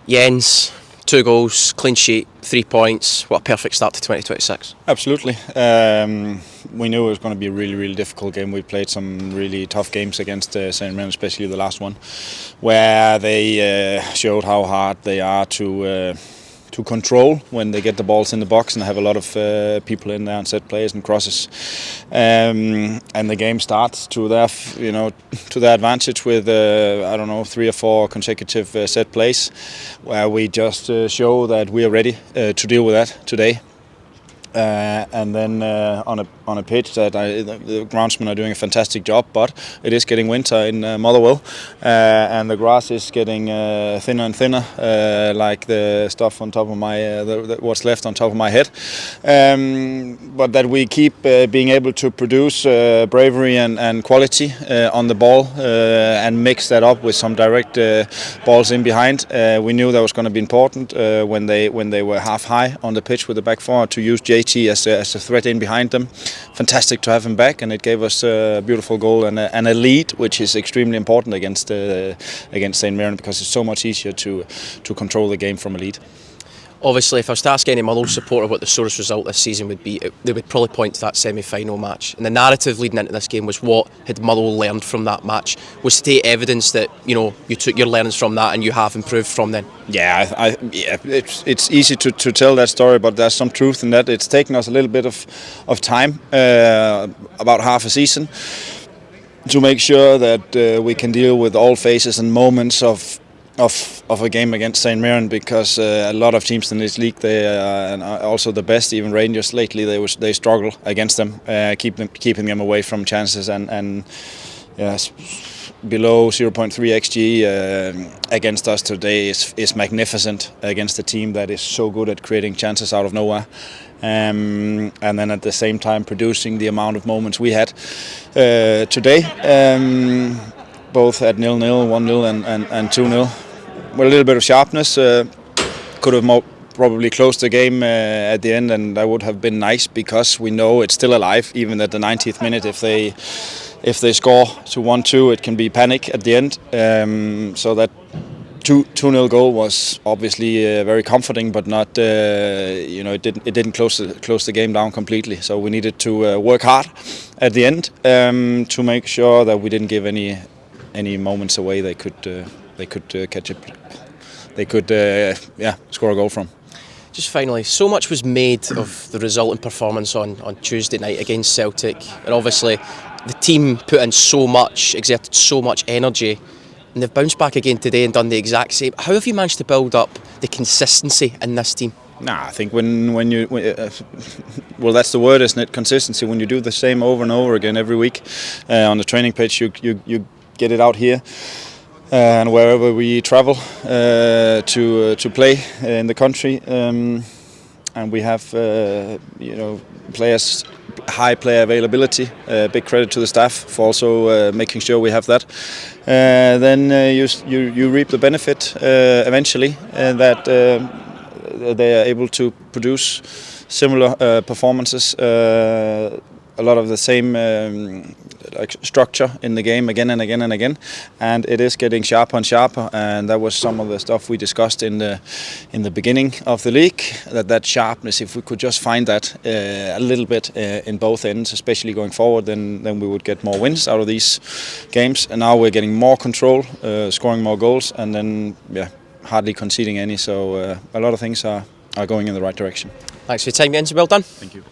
Jens, 2 goals, clean sheet, 3 points. What a perfect start to 2026. Absolutely. We knew it was going to be a really, really difficult game. We played some really tough games against St Mirren, especially the last one, where they showed how hard they are to control when they get the balls in the box and have a lot of people in there and set plays and crosses. And the game starts to their advantage with 3 or 4 consecutive set plays, where we just show that we are ready to deal with that today. And then on a pitch that the groundsmen are doing a fantastic job, but it is getting winter in Motherwell, and the grass is getting thinner and thinner, like the stuff on top of what's left on top of my head. But that we keep being able to produce bravery and quality on the ball, and mix that up with some direct balls in behind. We knew that was going to be important when they were half high on the pitch with the back four, to use JT as a threat in behind them. Fantastic to have him back, and it gave us a beautiful goal and a lead, which is extremely important against St Mirren, because it's so much easier to control the game from a lead. Obviously, if I was to ask any Motherwell supporter what the sorest result this season would be, they would probably point to that semi-final match. And the narrative leading into this game was what had Motherwell learned from that match. Was to take evidence that you took your learnings from that and you have improved from then. Yeah, it's easy to tell that story, but there's some truth in that. It's taken us a little bit of time, about half a season, to make sure that we can deal with all phases and moments of a game against St Mirren, because a lot of teams in this league, and also the best, even Rangers lately, they struggle against them, keeping them away from chances, and below 0.3 xG against us today is magnificent against a team that is so good at creating chances out of nowhere. And then at the same time producing the amount of moments we had today, both at 0-0, 1-0 and 2-0. With a little bit of sharpness, could have probably closed the game at the end, and that would have been nice, because we know it's still alive even at the 90th minute. If they score to 1-2, it can be panic at the end. So that 2-0 goal was obviously very comforting, but not it didn't close the game down completely. So we needed to work hard at the end to make sure that we didn't give any moments away they could catch it. They could score a goal from. Just finally, so much was made of the result and performance on Tuesday night against Celtic, and obviously the team put in so much, exerted so much energy, and they've bounced back again today and done the exact same. How have you managed to build up the consistency in this team? I think when you that's the word, isn't it? Consistency. When you do the same over and over again every week on the training pitch, you get it out here. And wherever we travel to play in the country, and we have players, high player availability. Big credit to the staff for also making sure we have that. Then you reap the benefit eventually, that they are able to produce similar performances. A lot of the same structure in the game again and again and again, and it is getting sharper and sharper. And that was some of the stuff we discussed in the beginning of the league. That sharpness, if we could just find that a little bit in both ends, especially going forward, then we would get more wins out of these games. And now we're getting more control, scoring more goals, and then hardly conceding any. So a lot of things are going in the right direction. Thanks for your time, Jens. Well done. Thank you.